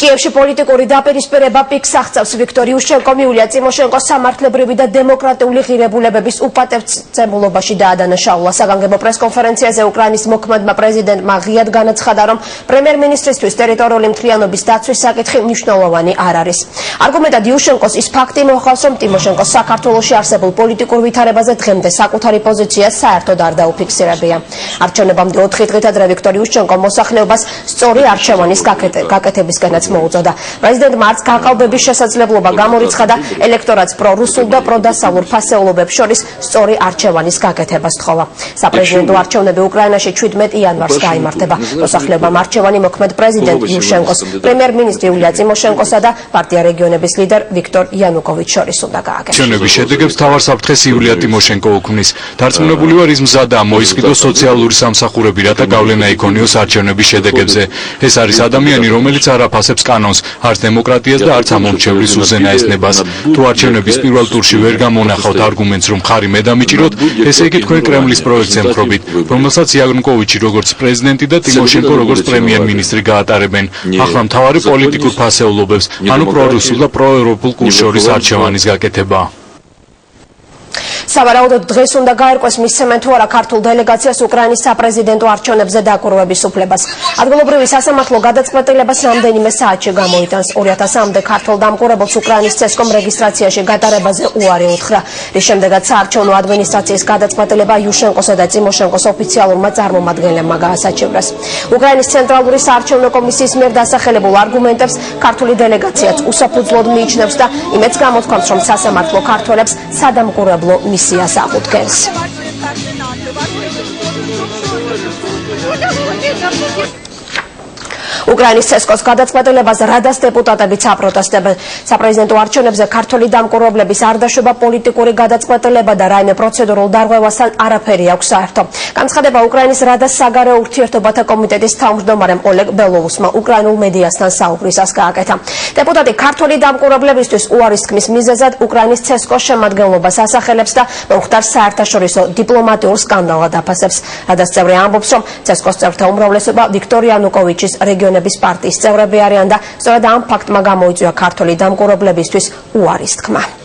კიევში პოლიტიკური დაპირისპირება პიკს აღწევს. ვიქტორ იუშენკომ იულია წიმოშენკოს სამართლებრივი და დემოკრატიული ღირებულებების უპატივცემულობაში დაადანაშაულა. საგანგებო პრესკონფერენციაზე უკრაინის მოქმედმა პრეზიდენტმა ღიად განაცხადა, რომ პრემიერ-მინისტრისთვის ტერიტორიული მთლიანობის დაცვის საკითხი მნიშვნელოვანი არ არის. არგუმენტად იუშენკოს ის ფაქტი მოხავს, რომ ტიმოშენკოს საქართველოში არსებულ პოლიტიკურ ვითარებაზე დღემდე საკუთარი პოზიცია საერთოდ არ დაუფიქსირებია. არჩევნებამდე 4 დღით ადრე ვიქტორ იუშენკომ მოსახლეობას სწორი არჩევანის გაკეთებისკენაც მოუწოდა. პრეზიდენტმა არც გაყალბების შესაძლებლობა გამორიცხა, ელექტორატს პრორუსულ და პროდასავლურ ფასეულობებს შორის სწორი არჩევანის გაკეთებას თხოვა. საპრეზიდენტო არჩევნები უკრაინაში 17 იანვარს გაიმართება. მოსახლეობამ არჩევანი მოქმედ პრეზიდენტ იუშენკოს, პრემიერ-მინისტრი იულია წიმოშენკოსა და პარტია რეგიონების ლიდერ ვიქტორ იანუკოვიჩს შორის უნდა გააკეთოს. არჩევნების შედეგებს მთავარ საფრთხეს იულია ტიმოშენკო უქმნის. დარწმუნებული ვარ, ის მზადაა მოისყიდოს სოციალური სამსახურები, რათა გავლენა იქონიოს არჩევნების შედეგებზე. ეს არის ადამიანი, რომელიც არ აფასებს კანონს, არც დემოკრატიას და არც ამომრჩევლის უზენაესნებას. თუ არჩევნების პირველ ტურში ვერ გამონახავთ არგუმენტს, რომ ხარი მე დამიჭიროთ, ესე იგი თქვენ კრემლის პროექტს ემხრობით, რომელსაც იანუკოვიჩი როგორც პრეზიდენტი და ტიმოშენკო როგორც პრემიერ-მინისტრი გაატარებენ. ახლა მთავარი პოლიტიკურ ფასეულობებს, ანუ პრორუსულ და პროევროპულ კურსს შორის არჩევანის გაკეთება. სავარაუდოდ დღეს უნდა გაერკვეს მისცემენ თუ არა ქართულ დელეგაციას უკრაინის საპრეზიდენტო არჩევნებზე დაკვირვების უფლებას. ადგილობრივი სასამართლო გადაწყვეტილებას რამდენიმე საათში გამოიტანს. 2000-მდე ქართულ დამყურებელს უკრაინის ცესკომ რეგისტრაციაში გატარებაზე უარი უთხრა, რის შემდეგაც საარჩევნო ადმინისტრაციის გადაწყვეტილება იუშენკოსა და წიმოშენკოს ოფიციალურმა წარმომადგენლებმა გაასაჩივრეს. უკრაინის ცენტრალური საარჩევნო კომისიის მიერ დასახელებულ არგუმენტებს ქართული დელეგაციაც უსაფუძვლოდ მიიჩნევს და იმედს გამოთქვამს, რომ სასამართლო ქართველებს სადამყურებლო მისიას აღუდგენს. უკრაინის ცესკოს გადაწყვეტილებას რადას დეპუტატებიც აპროტესტებენ. საპრეზიდენტო არჩევნებზე ქართული დამკვირვებლების არ დაშვება პოლიტიკური გადაწყვეტილება და რაიმე პროცედურულ დარღვევასთან არაფერი აქვს საერთო. განცხადება უკრაინის რადას საგარეო ურთიერთობათა კომიტეტის თავმჯდომარემ ოლეგ ბელოუსმა უკრაინულ მედიასთან საუბრისას გააკეთა. დეპუტატი ქართული დამკვირვებლებისთვის უარის თქმის მიზეზად უკრაინის ცესკოს შემადგენლობას ასახელებს და მომხდარ საერთაშორისო დიპლომატიურ სკანდალად აფასებს. რადას წევრი ამბობს, რომ ცესკოს წევრთა უმრავლესობა ვიქტორ იანუკოვიჩის რეგიონების პარტიის წევრები არიან და სწორედ ამ ფაქტმა გამოიწვია ქართული დამკვირვებლებისთვის უარის თქმა.